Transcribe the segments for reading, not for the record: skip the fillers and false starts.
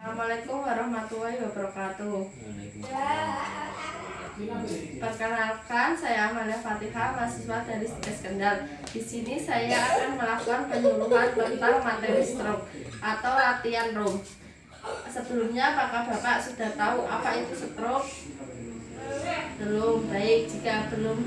Assalamualaikum warahmatullahi wabarakatuh. Perkenalkan, saya Amalia Fatihah, mahasiswa dari STIKes Kendal. Di sini saya akan melakukan penyuluhan tentang materi stroke atau latihan ROM. Sebelumnya, apakah Bapak sudah tahu apa itu stroke? Belum. Baik, jika belum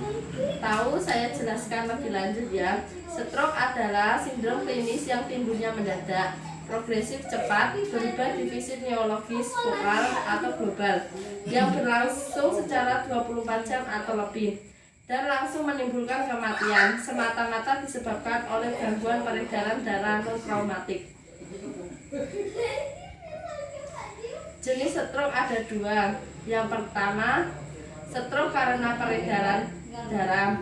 tahu, saya jelaskan lebih lanjut ya. Stroke adalah sindrom klinis yang timbulnya mendadak, progresif cepat, berubah divisi neurologis vokal atau global yang berlangsung secara 24 jam atau lebih dan langsung menimbulkan kematian semata-mata disebabkan oleh gangguan peredaran darah non traumatik. Jenis stroke ada dua. Yang pertama, stroke karena peredaran darah.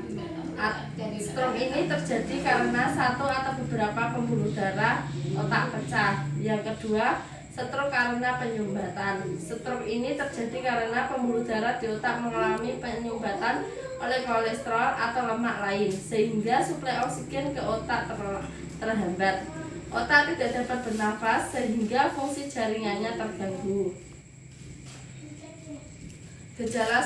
Stroke ini terjadi karena satu atau beberapa pembuluh darah otak pecah. Yang kedua, stroke karena penyumbatan. Stroke ini terjadi karena pembuluh darah di otak mengalami penyumbatan oleh kolesterol atau lemak lain, sehingga suplai oksigen ke otak terhambat. Otak tidak dapat bernafas sehingga fungsi jaringannya terganggu. Gejala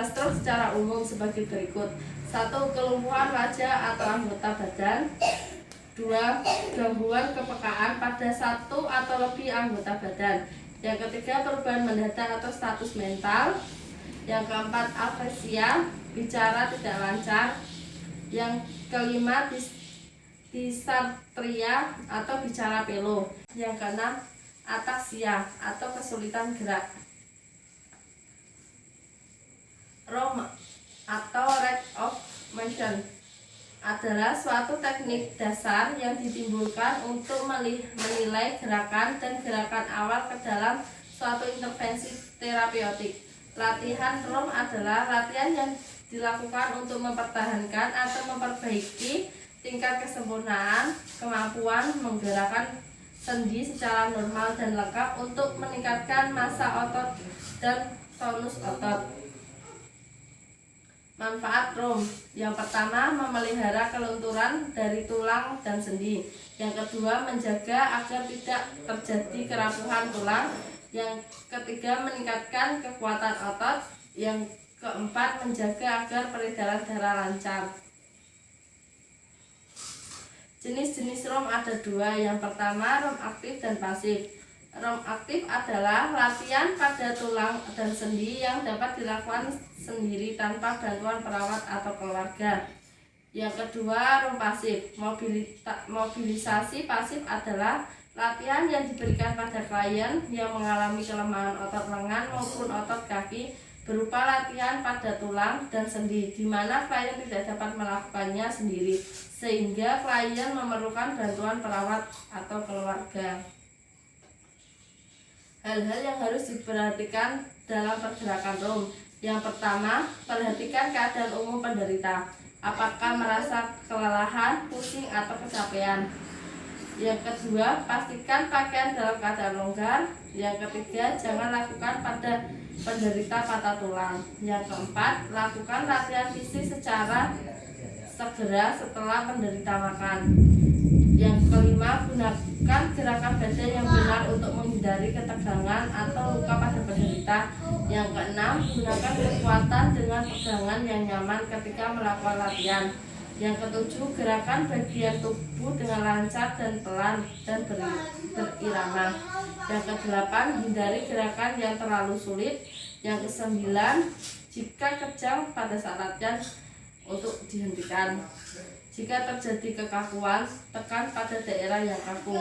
stroke secara umum sebagai berikut. 1. Kelumpuhan wajah atau anggota badan. 2. Gangguan kepekaan pada satu atau lebih anggota badan. Yang ketiga, perubahan mendadak atau status mental. Yang keempat, afresia, bicara tidak lancar. Yang kelima, disartria atau bicara pelo. Yang keenam, ataksia atau kesulitan gerak. ROM atau rate of motion adalah suatu teknik dasar yang ditimbulkan untuk menilai gerakan dan gerakan awal ke dalam suatu intervensi terapeutik. Latihan ROM adalah latihan yang dilakukan untuk mempertahankan atau memperbaiki tingkat kesempurnaan kemampuan menggerakkan sendi secara normal dan lengkap untuk meningkatkan massa otot dan tonus otot. Manfaat ROM. Yang pertama, memelihara kelunturan dari tulang dan sendi. Yang kedua, menjaga agar tidak terjadi kerapuhan tulang. Yang ketiga, meningkatkan kekuatan otot. Yang keempat, menjaga agar peredaran darah lancar. Jenis-jenis ROM ada dua. Yang pertama, ROM aktif dan pasif. ROM aktif adalah latihan pada tulang dan sendi yang dapat dilakukan sendiri tanpa bantuan perawat atau keluarga. Yang kedua, ROM pasif. Mobilisasi pasif adalah latihan yang diberikan pada klien yang mengalami kelemahan otot lengan maupun otot kaki berupa latihan pada tulang dan sendi, di mana klien tidak dapat melakukannya sendiri, sehingga klien memerlukan bantuan perawat atau keluarga. Hal-hal yang harus diperhatikan dalam pergerakan ROM. Yang pertama, perhatikan keadaan umum penderita. Apakah merasa kelelahan, pusing, atau kecapean? Yang kedua, pastikan pakaian dalam keadaan longgar. Yang ketiga, jangan lakukan pada penderita patah tulang. Yang keempat, lakukan latihan fisik secara segera setelah penderita makan. Yang kelima, gunakan gerakan badan yang benar untuk menghindari ketegangan atau luka pada penderita. Yang keenam, gunakan kekuatan dengan pegangan yang nyaman ketika melakukan latihan. Yang ketujuh, gerakan bagian tubuh dengan lancar dan pelan dan berirama. Yang kedelapan, hindari gerakan yang terlalu sulit. Yang kesembilan, jika kejang pada saat latihan untuk dihentikan. Jika terjadi kekakuan, tekan pada daerah yang kaku.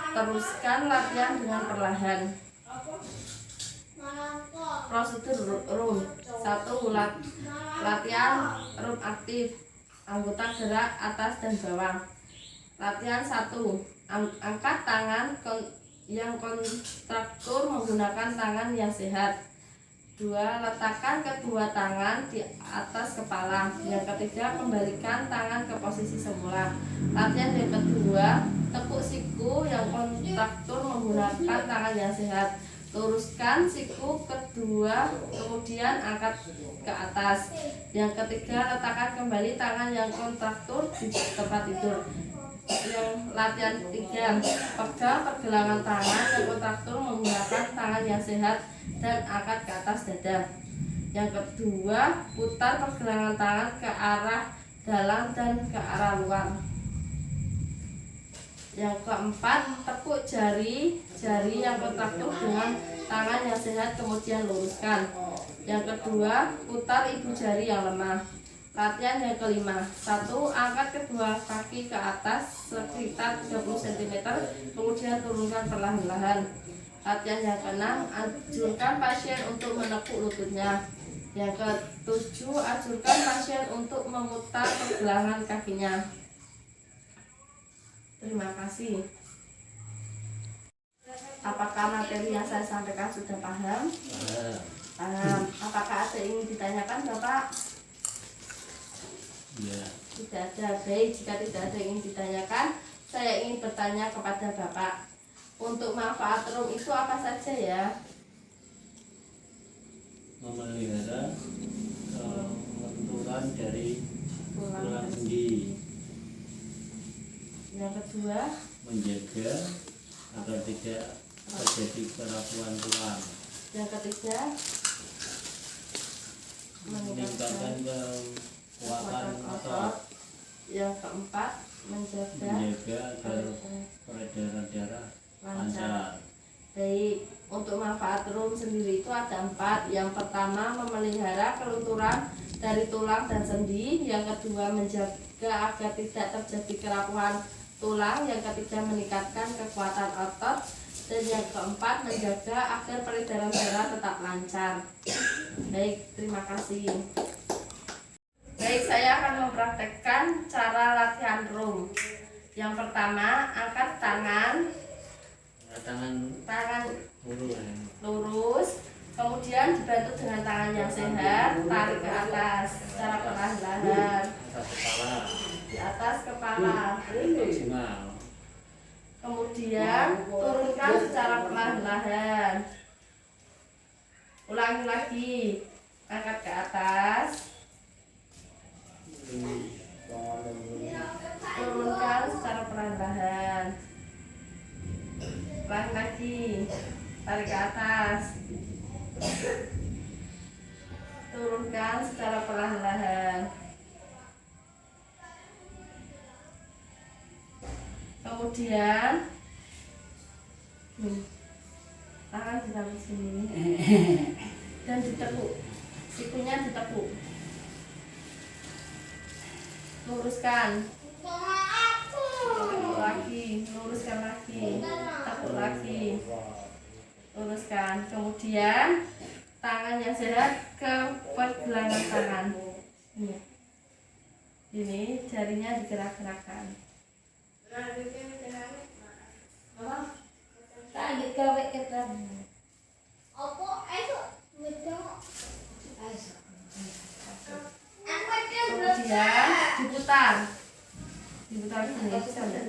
Teruskan latihan dengan perlahan. Prosedur ROM. 1. Latihan ROM aktif. Anggota gerak atas dan bawah. Latihan 1. Angkat tangan yang kontraktur menggunakan tangan yang sehat. 2. Letakkan kedua tangan di atas kepala. Yang ketiga, kembalikan tangan ke posisi semula. Latihan yang kedua, tekuk siku yang kontraktur menggunakan tangan yang sehat. Luruskan siku kedua, kemudian angkat ke atas. Yang ketiga, letakkan kembali tangan yang kontraktur di tempat tidur. Yang latihan ketiga, pegang pergelangan tangan yang kontraktur menggunakan tangan yang sehat dan angkat ke atas dada. Yang kedua, putar pergelangan tangan ke arah dalam dan ke arah luar. Yang keempat, tekuk jari yang kontraktur dengan tangan yang sehat kemudian luruskan. Yang kedua, putar ibu jari yang lemah. Latihan yang kelima, 1. Angkat kedua kaki ke atas sekitar 30 cm, kemudian turunkan perlahan-lahan. Latihan yang keenam, anjurkan pasien untuk menekuk lututnya. Yang ketujuh, anjurkan pasien untuk memutar pergelangan kakinya. Terima kasih. Apakah materi yang saya sampaikan sudah paham? Paham. Apakah ada yang ingin ditanyakan, Bapak? Ya. Tidak ada. Baik, jika tidak ada yang ingin ditanyakan, saya ingin bertanya kepada Bapak. Untuk manfaat rum itu apa saja ya? Memelihara kelenturan dari tulang sendi. Yang kedua, menjaga agar tidak terjadi kerapuhan tulang. yang ketiga, Meningkatkan kekuatan otot. Yang keempat, menjaga agar peredaran darah lancar. Baik, untuk manfaat rum sendiri itu ada 4. Yang pertama, memelihara kelenturan dari tulang dan sendi. Yang kedua, menjaga agar tidak terjadi kerapuhan tulang. Yang ketiga, meningkatkan kekuatan otot. Dan yang keempat, menjaga agar peredaran darah tetap lancar. Baik, terima kasih. Baik, saya akan mempraktekkan cara latihan rum. Yang pertama, angkat tangan lurus, kemudian dibantu dengan tangan yang sehat, tarik ke atas secara perlahan-lahan di atas kepala. Kemudian turunkan secara perlahan-lahan. Ulangi lagi, angkat ke atas, turunkan secara perlahan-lahan. Ulangi lagi, tarik ke atas, turunkan secara perlahan-lahan. Kemudian tangan ditaruh sini dan ditekuk, sikunya ditekuk, luruskan, tekuk lagi, luruskan lagi, tekuk lagi, luruskan. Kemudian tangan yang sehat ke pergelangan tangan. Ini jarinya digerak-gerakkan. Tak gawe kita. Apa itu? Kemudian diputar sini, bisa enggak?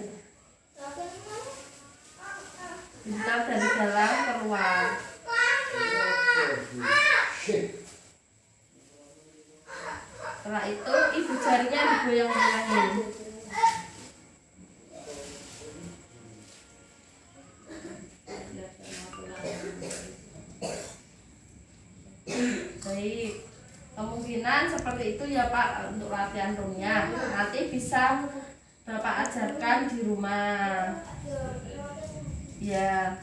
Diputar dari dalam keluar. Setelah itu ibu jarinya digoyang-goyangin. Baik, kemungkinan seperti itu ya Pak untuk latihan rumnya. Nanti bisa Bapak ajarkan di rumah. Ya.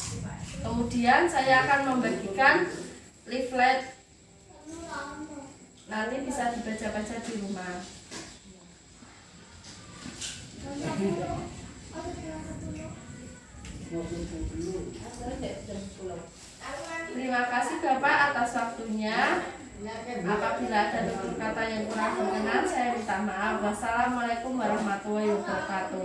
Kemudian saya akan membagikan leaflet. Nanti bisa dibaca-baca di rumah. Terima kasih Bapak atas waktunya. Apabila ada tutur kata yang kurang berkenan, saya minta maaf. Wassalamualaikum warahmatullahi wabarakatuh.